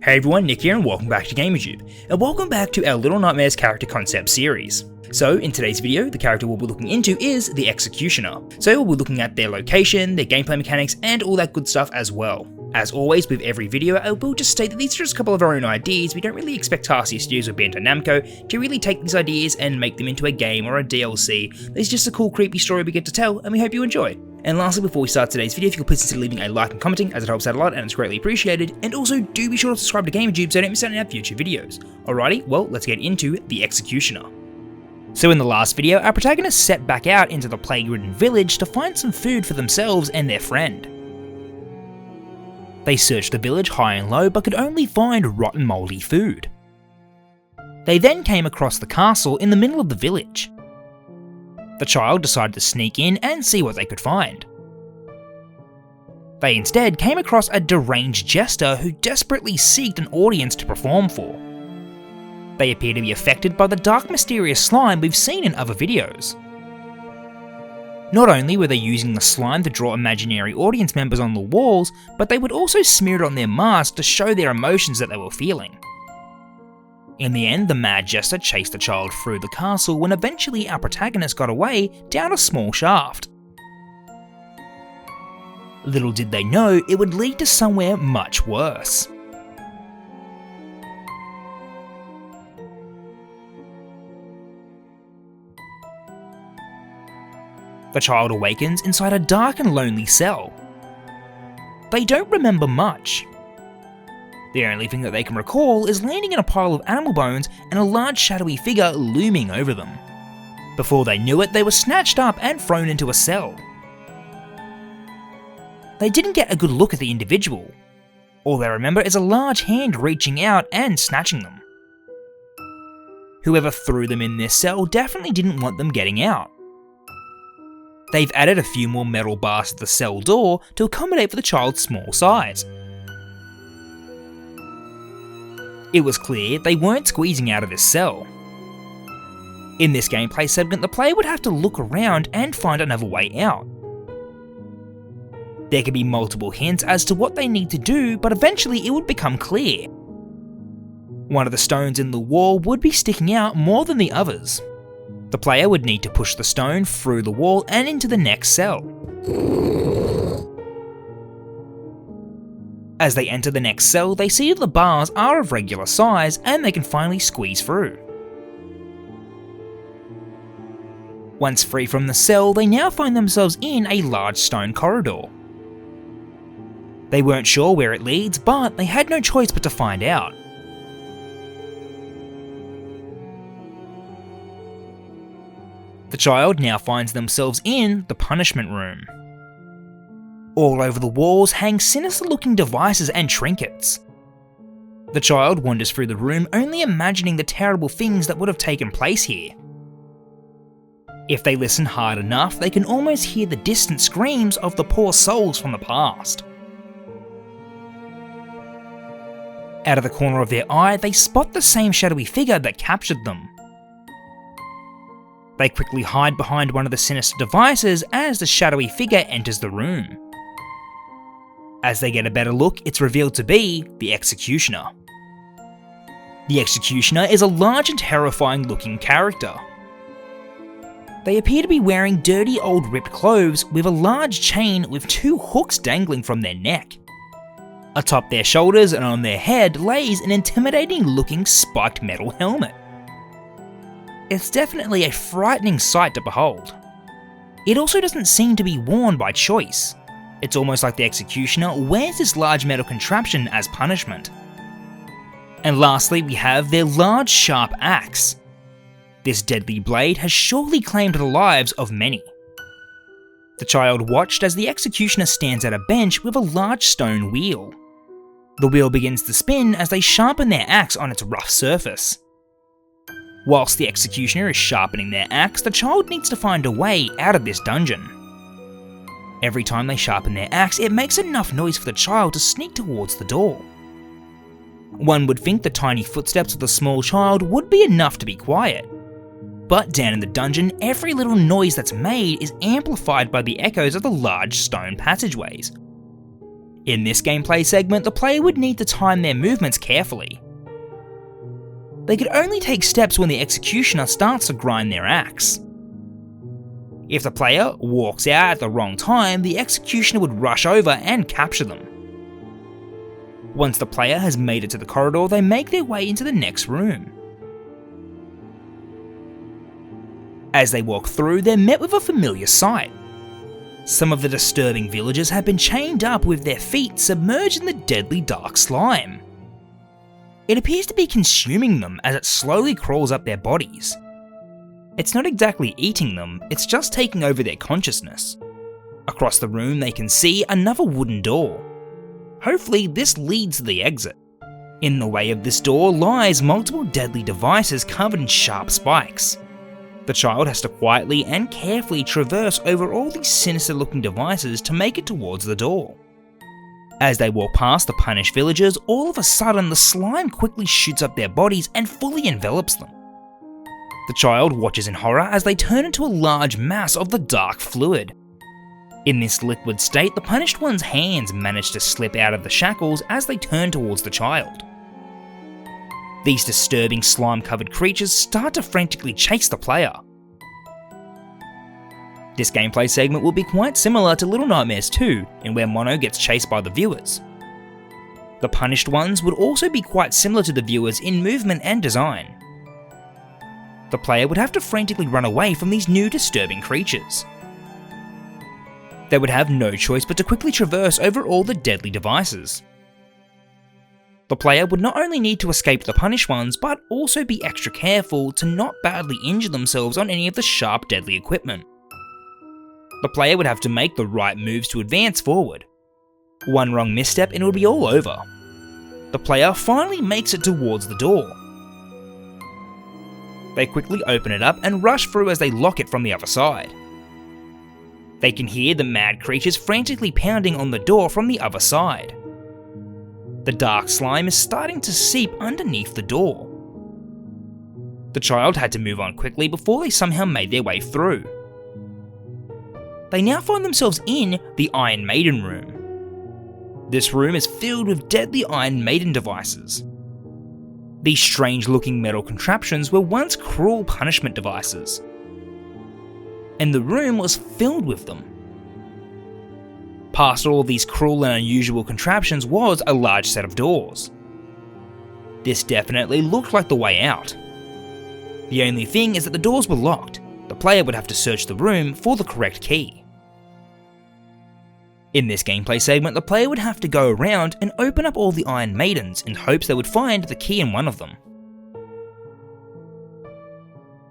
Hey everyone, Nick here and welcome back to GamerTube, and welcome back to our Little Nightmares character concept series. So in today's video, the character we'll be looking into is the Executioner. So we'll be looking at their location, their gameplay mechanics, and all that good stuff as well. As always with every video, I will just state that these are just a couple of our own ideas. We don't really expect Tarsier Studios or Bandai Namco to really take these ideas and make them into a game or a DLC. It's just a cool creepy story we get to tell, and we hope you enjoy. And lastly, before we start today's video, if you could please consider leaving a like and commenting, as it helps out a lot and it's greatly appreciated, and also do be sure to subscribe to GamerTube so you don't miss out on our future videos. Alrighty, well, let's get into the Executioner. So in the last video, our protagonists set back out into the plague-ridden village to find some food for themselves and their friend. They searched the village high and low but could only find rotten mouldy food. They then came across the castle in the middle of the village. The child decided to sneak in and see what they could find. They instead came across a deranged jester who desperately sought an audience to perform for. They appear to be affected by the dark mysterious slime we've seen in other videos. Not only were they using the slime to draw imaginary audience members on the walls, but they would also smear it on their masks to show their emotions that they were feeling. In the end, the mad jester chased the child through the castle when eventually our protagonist got away down a small shaft. Little did they know it would lead to somewhere much worse. The child awakens inside a dark and lonely cell. They don't remember much. The only thing that they can recall is landing in a pile of animal bones and a large shadowy figure looming over them. Before they knew it, they were snatched up and thrown into a cell. They didn't get a good look at the individual. All they remember is a large hand reaching out and snatching them. Whoever threw them in this cell definitely didn't want them getting out. They've added a few more metal bars to the cell door to accommodate for the child's small size. It was clear they weren't squeezing out of this cell. In this gameplay segment, the player would have to look around and find another way out. There could be multiple hints as to what they need to do, but eventually it would become clear. One of the stones in the wall would be sticking out more than the others. The player would need to push the stone through the wall and into the next cell. As they enter the next cell, they see that the bars are of regular size and they can finally squeeze through. Once free from the cell, they now find themselves in a large stone corridor. They weren't sure where it leads, but they had no choice but to find out. The child now finds themselves in the punishment room. All over the walls hang sinister looking devices and trinkets. The child wanders through the room only imagining the terrible things that would have taken place here. If they listen hard enough, they can almost hear the distant screams of the poor souls from the past. Out of the corner of their eye, they spot the same shadowy figure that captured them. They quickly hide behind one of the sinister devices as the shadowy figure enters the room. As they get a better look, it's revealed to be the Executioner. The Executioner is a large and terrifying looking character. They appear to be wearing dirty old ripped clothes with a large chain with two hooks dangling from their neck. Atop their shoulders and on their head lays an intimidating looking spiked metal helmet. It's definitely a frightening sight to behold. It also doesn't seem to be worn by choice. It's almost like the Executioner wears this large metal contraption as punishment. And lastly, we have their large sharp axe. This deadly blade has surely claimed the lives of many. The child watched as the Executioner stands at a bench with a large stone wheel. The wheel begins to spin as they sharpen their axe on its rough surface. Whilst the Executioner is sharpening their axe, the child needs to find a way out of this dungeon. Every time they sharpen their axe, it makes enough noise for the child to sneak towards the door. One would think the tiny footsteps of the small child would be enough to be quiet. But down in the dungeon, every little noise that's made is amplified by the echoes of the large stone passageways. In this gameplay segment, the player would need to time their movements carefully. They could only take steps when the executioner starts to grind their axe. If the player walks out at the wrong time, the executioner would rush over and capture them. Once the player has made it to the corridor, they make their way into the next room. As they walk through, they're met with a familiar sight. Some of the disturbing villagers have been chained up with their feet submerged in the deadly dark slime. It appears to be consuming them as it slowly crawls up their bodies. It's not exactly eating them, it's just taking over their consciousness. Across the room they can see another wooden door. Hopefully this leads to the exit. In the way of this door lies multiple deadly devices covered in sharp spikes. The child has to quietly and carefully traverse over all these sinister looking devices to make it towards the door. As they walk past the punished villagers, all of a sudden the slime quickly shoots up their bodies and fully envelops them. The child watches in horror as they turn into a large mass of the dark fluid. In this liquid state, the punished one's hands manage to slip out of the shackles as they turn towards the child. These disturbing slime-covered creatures start to frantically chase the player. This gameplay segment will be quite similar to Little Nightmares 2, in where Mono gets chased by the viewers. The punished ones would also be quite similar to the viewers in movement and design. The player would have to frantically run away from these new disturbing creatures. They would have no choice but to quickly traverse over all the deadly devices. The player would not only need to escape the punished ones, but also be extra careful to not badly injure themselves on any of the sharp, deadly equipment. The player would have to make the right moves to advance forward. One wrong misstep and it would be all over. The player finally makes it towards the door. They quickly open it up and rush through as they lock it from the other side. They can hear the mad creatures frantically pounding on the door from the other side. The dark slime is starting to seep underneath the door. The child had to move on quickly before they somehow made their way through. They now find themselves in the Iron Maiden room. This room is filled with deadly Iron Maiden devices. These strange looking metal contraptions were once cruel punishment devices, and the room was filled with them. Past all of these cruel and unusual contraptions was a large set of doors. This definitely looked like the way out. The only thing is that the doors were locked. The player would have to search the room for the correct key. In this gameplay segment, the player would have to go around and open up all the Iron Maidens in hopes they would find the key in one of them.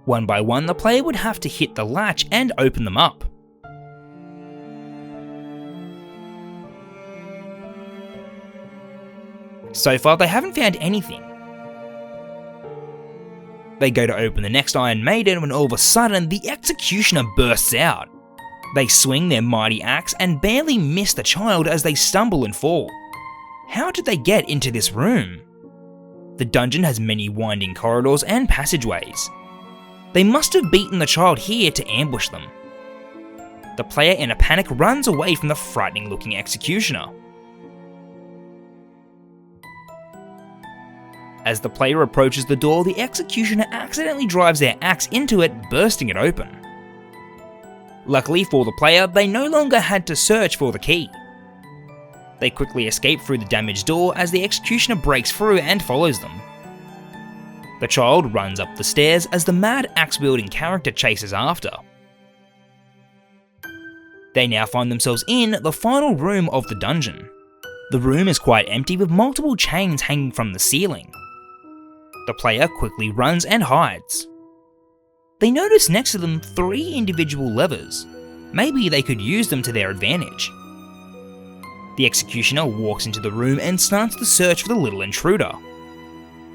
One by one, the player would have to hit the latch and open them up. So far, they haven't found anything. They go to open the next Iron Maiden when all of a sudden, the executioner bursts out. They swing their mighty axe and barely miss the child as they stumble and fall. How did they get into this room? The dungeon has many winding corridors and passageways. They must have beaten the child here to ambush them. The player in a panic runs away from the frightening looking executioner. As the player approaches the door, the executioner accidentally drives their axe into it, bursting it open. Luckily for the player, they no longer had to search for the key. They quickly escape through the damaged door as the executioner breaks through and follows them. The child runs up the stairs as the mad axe-wielding character chases after. They now find themselves in the final room of the dungeon. The room is quite empty with multiple chains hanging from the ceiling. The player quickly runs and hides. They notice next to them 3 individual levers. Maybe they could use them to their advantage. The executioner walks into the room and starts to search for the little intruder.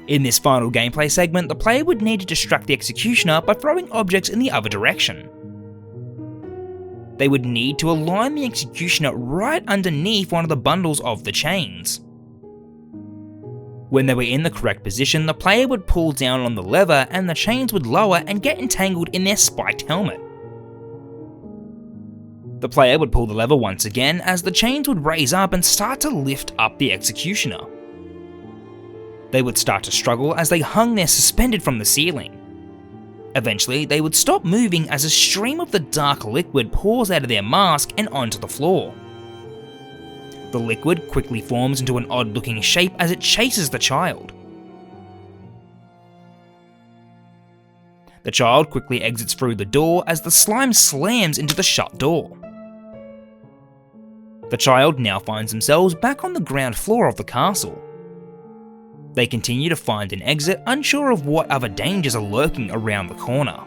In this final gameplay segment, the player would need to distract the executioner by throwing objects in the other direction. They would need to align the executioner right underneath one of the bundles of the chains. When they were in the correct position, the player would pull down on the lever and the chains would lower and get entangled in their spiked helmet. The player would pull the lever once again as the chains would raise up and start to lift up the executioner. They would start to struggle as they hung there suspended from the ceiling. Eventually, they would stop moving as a stream of the dark liquid pours out of their mask and onto the floor. The liquid quickly forms into an odd-looking shape as it chases the child. The child quickly exits through the door as the slime slams into the shut door. The child now finds themselves back on the ground floor of the castle. They continue to find an exit, unsure of what other dangers are lurking around the corner.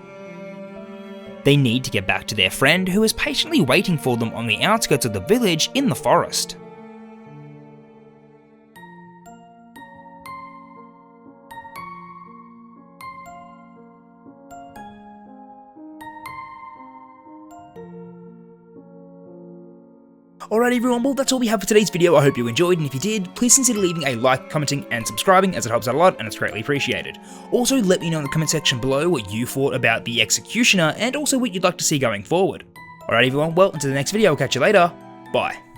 They need to get back to their friend who is patiently waiting for them on the outskirts of the village in the forest. Alright everyone, well that's all we have for today's video. I hope you enjoyed, and if you did, please consider leaving a like, commenting and subscribing as it helps out a lot and it's greatly appreciated. Also let me know in the comment section below what you thought about the executioner and also what you'd like to see going forward. Alright everyone, well until the next video, I'll catch you later, bye.